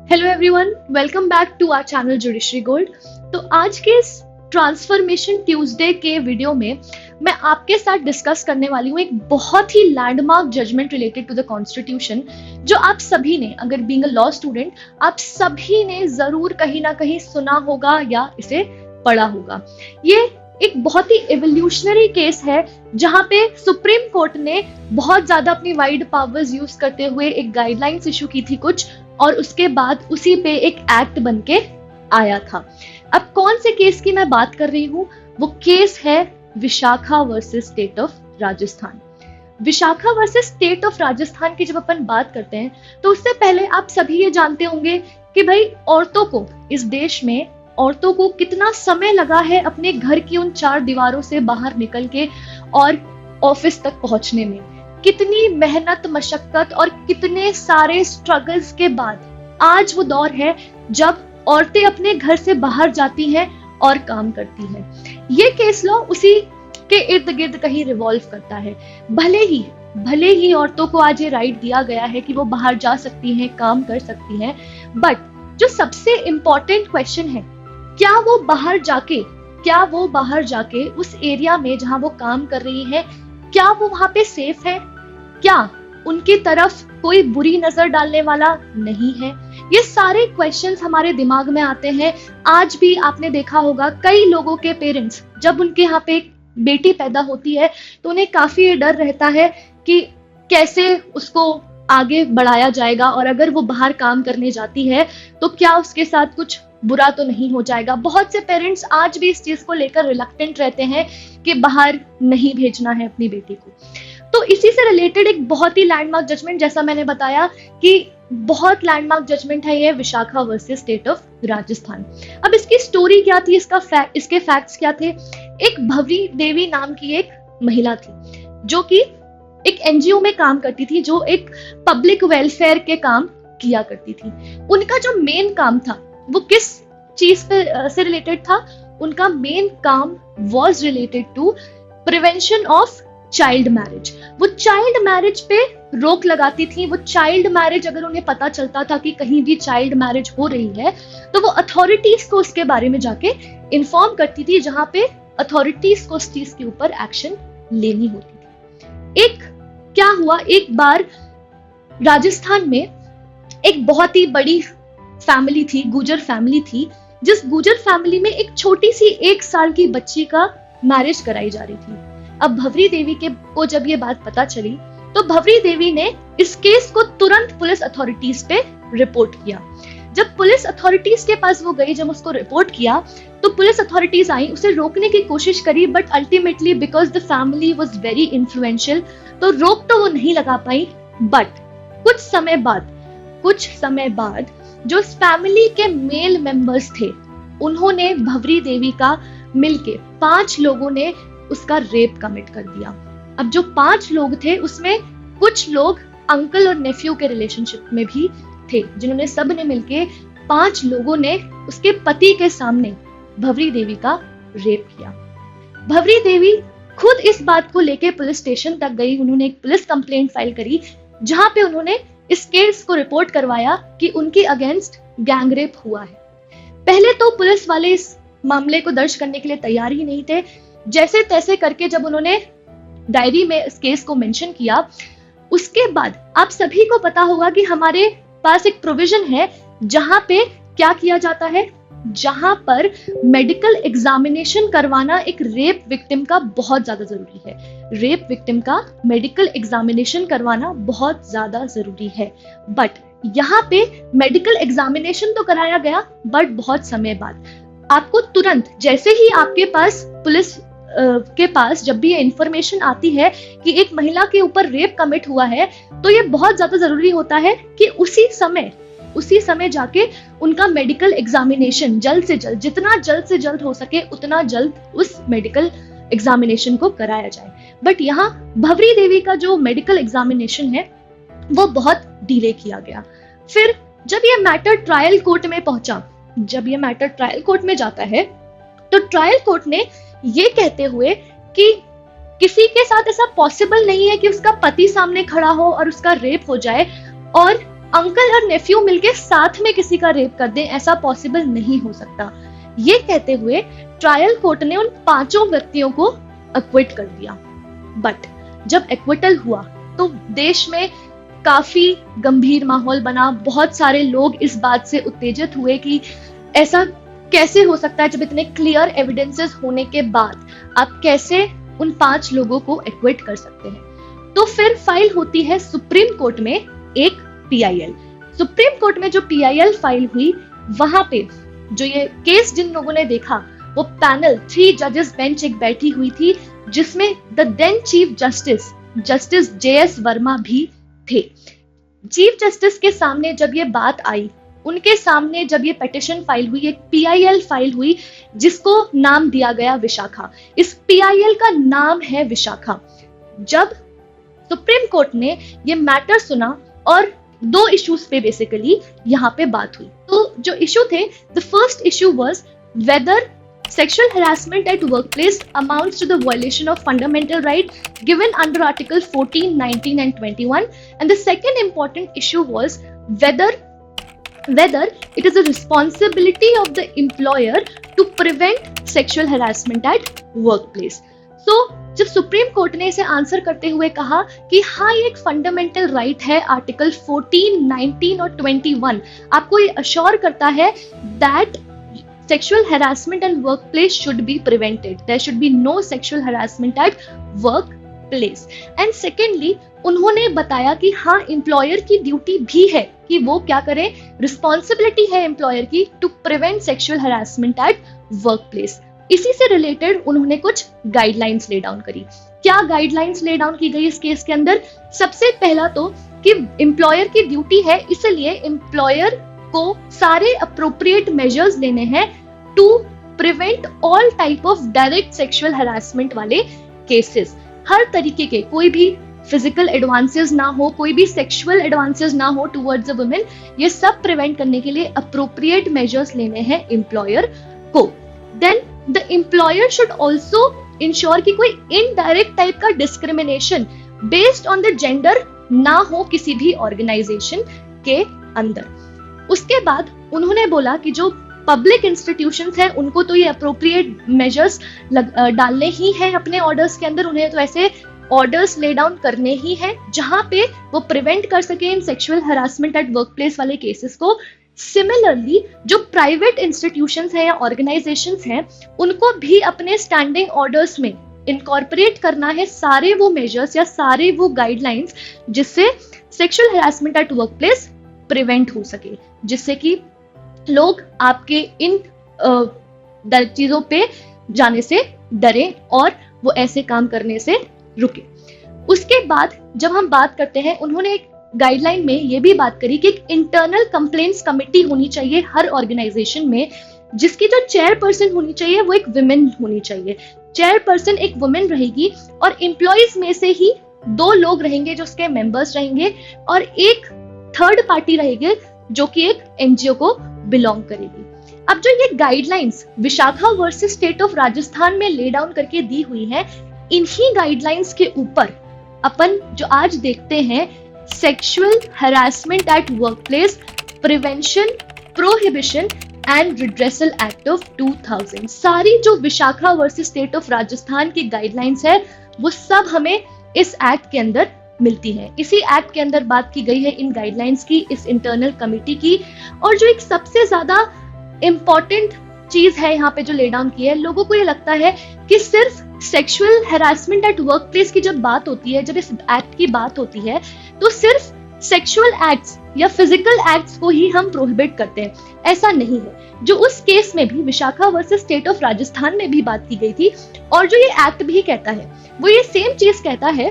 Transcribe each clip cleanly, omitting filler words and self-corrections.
Hello everyone, welcome back to our channel judiciary gold. तो आज के इस ट्रांसफॉर्मेशन ट्यूसडे के वीडियो में मैं आपके साथ डिस्कस करने वाली हूँ एक बहुत ही landmark judgement related to the constitution, जो आप सभी ने, अगर बीइंग अ लॉ स्टूडेंट, आप सभी ने जरूर कहीं ना कहीं सुना होगा या इसे पढ़ा होगा। ये एक बहुत ही एवोल्यूशनरी केस है जहां पे सुप्रीम कोर्ट ने बहुत ज्यादा अपनी वाइड पावर्स यूज करते हुए एक गाइडलाइंस इशू की थी कुछ, और उसके बाद उसी पे एक एक्ट बनके आया था। अब कौन से केस की मैं बात कर रही हूँ? वो केस है Vishakha versus state of Rajasthan. Vishakha versus state of Rajasthan की जब अपन बात करते हैं तो उससे पहले आप सभी ये जानते होंगे कि भाई औरतों को, इस देश में औरतों को कितना समय लगा है अपने घर की उन चार दीवारों से बाहर निकल के और ऑफिस तक पहुंचने में। कितनी मेहनत, मशक्कत और कितने सारे स्ट्रगल्स के बाद आज वो दौर है जब औरतें अपने घर से बाहर जाती हैं और काम करती हैं। ये केस लॉ उसी के इर्द गिर्द कहीं रिवॉल्व करता है। भले ही औरतों को आज ये राइट दिया गया है कि वो बाहर जा सकती हैं, काम कर सकती हैं, बट जो सबसे इंपॉर्टेंट क्वेश्चन है, क्या वो बाहर जाके उस एरिया में जहां वो काम कर रही है, क्या वो वहां पे सेफ है? क्या उनकी तरफ कोई बुरी नजर डालने वाला नहीं है? ये सारे क्वेश्चंस हमारे दिमाग में आते हैं। आज भी आपने देखा होगा कई लोगों के पेरेंट्स, जब उनके यहाँ पे एक बेटी पैदा होती है तो उन्हें काफी डर रहता है कि कैसे उसको आगे बढ़ाया जाएगा, और अगर वो बाहर काम करने जाती है तो क्या उसके साथ कुछ बुरा तो नहीं हो जाएगा। बहुत से पेरेंट्स आज भी इस चीज को लेकर रिलक्टेंट रहते हैं कि बाहर नहीं भेजना है अपनी बेटी को। तो इसी से रिलेटेड एक बहुत ही लैंडमार्क जजमेंट, जैसा मैंने बताया कि बहुत लैंडमार्क जजमेंट है ये, Vishakha versus state of Rajasthan. अब इसकी स्टोरी क्या थी, इसके फैक्ट्स क्या थे? एक भवरी देवी नाम की एक महिला थी जो कि एक एनजीओ में काम करती थी, जो एक पब्लिक वेलफेयर के काम किया करती थी। उनका जो मेन काम था वो किस चीज से रिलेटेड था? उनका मेन काम was related to prevention of child marriage. वो चाइल्ड मैरिज पे रोक लगाती थी। वो चाइल्ड मैरिज, अगर उन्हें पता चलता था कि कहीं भी चाइल्ड मैरिज हो रही है तो वो अथॉरिटीज को उसके बारे में जाके इन्फॉर्म करती थी, जहां पे अथॉरिटीज को उस चीज के ऊपर एक्शन लेनी होती थी। क्या हुआ, एक बार राजस्थान में एक बहुत ही बड़ी फैमिली थी, गुर्जर फैमिली थी, जिस गुर्जर फैमिली में एक छोटी सी 1 साल की बच्ची का मैरिज कराई जा रही थी। अब भवरी देवी को जब ये बात पता चली तो भवरी देवी ने इस केस को तुरंत पुलिस अथॉरिटीज पे रिपोर्ट किया। जब पुलिस अथॉरिटीज के पास वो गई, जब उसको रिपोर्ट किया तो पुलिस अथॉरिटीज आई, उसे रोकने की कोशिश करी, but ultimately because the family was very influential तो रोक तो वो नहीं लगा पाई। बट कुछ समय बाद जो फैमिली के मेल मेंबर्स थे, उन्होंने भवरी देवी का मिलके 5 लोगों ने उसका रेप कमिट कर दिया। अब जो 5 लोग थे उसमें कुछ लोग अंकल और नेफ्यू के रिलेशनशिप में भी थे, जिन्होंने सब ने मिलके 5 लोगों ने उसके पति के सामने भवरी देवी का रेप किया। भवरी देवी खुद इस बात को लेके पुलिस स्टेशन तक गई। उन्होंने एक पुलिस कंप्लेंट फाइल करी, जहां पे उन्होंने इस केस को रिपोर्ट करवाया कि उनके अगेंस्ट गैंग रेप हुआ है। पहले तो पुलिस वाले इस मामले को दर्ज करने के लिए तैयार ही नहीं थे। जैसे तैसे करके जब उन्होंने डायरी में इस केस को मेंशन किया, उसके बाद आप सभी को पता होगा कि हमारे पास एक प्रोविजन है जहां पे क्या किया जाता है, जहां पर मेडिकल एग्जामिनेशन करवाना एक रेप विक्टिम का बहुत ज्यादा जरूरी है। रेप विक्टिम का मेडिकल एग्जामिनेशन करवाना बहुत ज्यादा जरूरी है। बट यहाँ पे मेडिकल एग्जामिनेशन तो कराया गया, बट बहुत समय बाद आपको तुरंत, जैसे ही आपके पास पुलिस के पास जब भी ये इंफॉर्मेशन आती है कि एक महिला के ऊपर रेप कमिट हुआ है, तो ये बहुत ज्यादा जरूरी होता है कि उसी समय जाके उनका मेडिकल एग्जामिनेशन जल्द से जल्द, जितना जल्द से जल्द हो सके उतना जल्द उस मेडिकल एग्जामिनेशन को कराया जाए। बट यहाँ भवरी देवी का जो मेडिकल एग्जामिनेशन है वो बहुत डिले किया गया। फिर जब ये मैटर ट्रायल कोर्ट में पहुंचा, जब ये मैटर ट्रायल कोर्ट में जाता है तो ट्रायल कोर्ट ने ये कहते हुए कि किसी के साथ ऐसा पॉसिबल नहीं है कि उसका पति सामने खड़ा हो और उसका रेप हो जाए और अंकल और नेफ्यू मिलके साथ में किसी का रेप कर दें, ऐसा पॉसिबल नहीं हो सकता। ये कहते हुए ट्रायल कोर्ट ने उन 5 व्यक्तियों को एक्विट कर दिया। बट जब एक्विटल हुआ तो देश में काफी गंभीर माहौल बना। बहुत सारे लोग इस बात से उत्तेजित हुए कि ऐसा कैसे हो सकता है, जब इतने क्लियर एविडेंसेस होने के बाद आप कैसे उन 5 लोगों को एक्विट कर सकते हैं। तो फिर फाइल होती है सुप्रीम कोर्ट में एक PIL। सुप्रीम कोर्ट में जो PIL फाइल हुई, वहां पे जो ये केस जिन लोगों ने देखा, वो पैनल 3 जजेस बेंच एक बैठी हुई थी, जिसमें the then chief justice JS Verma भी थे। चीफ जस्टिस के सामने जब ये बात आई, उनके सामने जब ये पिटिशन फाइल हुई, एक PIL फाइल हुई जिसको नाम दिया गया विशाखा। इस PIL का नाम है विशाखा। जब सुप्रीम कोर्ट ने ये मैटर सुना और 2 इश्यूज पे बेसिकली यहाँ पे बात हुई। तो जो इशू थे, the first issue was whether sexual harassment at workplace amounts to the violation of fundamental right given under Article 14, 19 and 21, and the second important issue was whether it is a responsibility of the employer to prevent sexual harassment at workplace. So जब supreme court ने इसे answer करते हुए कहा कि हाँ, ये एक फंडामेंटल राइट है, आर्टिकल 14, 19 और 21 आपको ये अश्योर करता है that sexual harassment and workplace should be prevented. There should be no sexual harassment at workplace. And secondly, उन्होंने बताया कि हाँ, एम्प्लॉयर की ड्यूटी भी है कि वो क्या करे, रिस्पॉन्सिबिलिटी है एम्प्लॉयर की to prevent sexual harassment at workplace. इसी से रिलेटेड उन्होंने कुछ गाइडलाइंस ले डाउन करी। क्या गाइडलाइंस ले डाउन की गई इस केस के अंदर? सबसे पहला तो कि एम्प्लॉयर की ड्यूटी है, इसलिए एम्प्लॉयर को सारे अप्रोप्रिएट मेजर्स लेने हैं to prevent all type of direct sexual harassment वाले केसेस। हर तरीके के, कोई भी फिजिकल एडवांसेस ना हो, कोई भी सेक्सुअल एडवांसेस ना हो टुवर्ड्स अ वुमेन, ये सब प्रिवेंट करने के लिए अप्रोप्रिएट मेजर्स लेने हैं एम्प्लॉयर को। Then the employer should also ensure कि कोई इनडायरेक्ट टाइप का discrimination based on the gender ना हो किसी भी ऑर्गेनाइजेशन के अंदर। उसके बाद उन्होंने बोला कि जो पब्लिक इंस्टीट्यूशंस हैं, उनको तो ये अप्रोप्रिएट मेजर्स डालने ही हैं अपने ऑर्डर्स के अंदर। उन्हें तो ऐसे ऑर्डर्स ले डाउन करने ही हैं जहां पे वो प्रिवेंट कर सके in sexual harassment eight workplace वाले केसेस को। सिमिलरली जो प्राइवेट इंस्टीट्यूशंस हैं या ऑर्गेनाइजेशंस हैं, उनको भी अपने स्टैंडिंग ऑर्डर्स में इनकॉर्पोरेट करना है सारे वो मेजर्स या सारे वो गाइडलाइंस जिससे sexual harassment eight workplace prevent हो सके, जिससे कि लोग आपके इन चीजों पे जाने से डरे और वो ऐसे काम करने से रुके। उसके बाद जब हम बात करते हैं, उन्होंने एक गाइडलाइन में ये भी बात करी कि एक इंटरनल कंप्लेंट्स कमिटी होनी चाहिए हर ऑर्गेनाइजेशन में, जिसकी जो चेयरपर्सन होनी चाहिए वो एक वुमेन होनी चाहिए। चेयरपर्सन एक वुमेन रहेगी और एम्प्लॉइज में से ही 2 लोग रहेंगे जो उसके मेंबर्स रहेंगे और एक थर्ड पार्टी रहेगी जो कि एक NGO को बिलोंग करेगी। अब जो ये guidelines Vishakha versus state of Rajasthan में ले डाउन करके दी हुई है, इन्हीं गाइडलाइंस के ऊपर अपन जो आज देखते हैं sexual harassment eight workplace prevention, prohibition and redressal act of 2000, सारी जो Vishakha versus state of Rajasthan की गाइडलाइंस है वो सब हमें इस एक्ट के अंदर मिलती है। इसी एक्ट के अंदर बात की गई है इन गाइडलाइंस की, इस इंटरनल कमिटी की। और जो एक सबसे ज्यादा इंपॉर्टेंट चीज है यहाँ पे जो ले डाउन की है, लोगों को ये लगता है कि सिर्फ सेक्सुअल हैरेसमेंट एट वर्कप्लेस की जब बात होती है, जब इस एक्ट की बात होती है, तो सिर्फ सेक्सुअल एक्ट्स या फिजिकल एक्ट्स को ही हम प्रोहिबिट करते हैं। ऐसा नहीं है। जो उस केस में भी Vishakha versus state of Rajasthan में भी बात की गई थी और जो ये एक्ट भी कहता है वो ये सेम चीज कहता है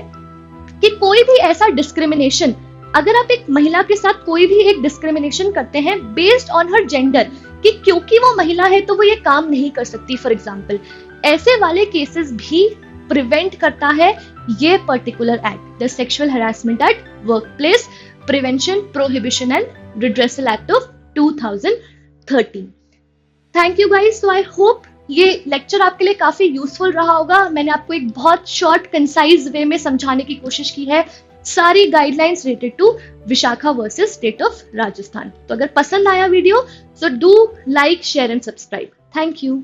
कि कोई भी ऐसा डिस्क्रिमिनेशन, अगर आप एक महिला के साथ कोई भी एक डिस्क्रिमिनेशन करते हैं बेस्ड ऑन हर जेंडर, कि क्योंकि वो महिला है तो वो ये काम नहीं कर सकती, फॉर एग्जांपल, ऐसे वाले केसेस भी प्रिवेंट करता है ये particular act, the sexual harassment eight workplace prevention, prohibition and redressal act of 2013। Thank you guys. So I hope ये लेक्चर आपके लिए काफी यूजफुल रहा होगा। मैंने आपको एक बहुत शॉर्ट कंसाइज वे में समझाने की कोशिश की है सारी guidelines related to Vishakha versus state of Rajasthan. तो अगर पसंद आया video, so do like, share and subscribe. Thank you.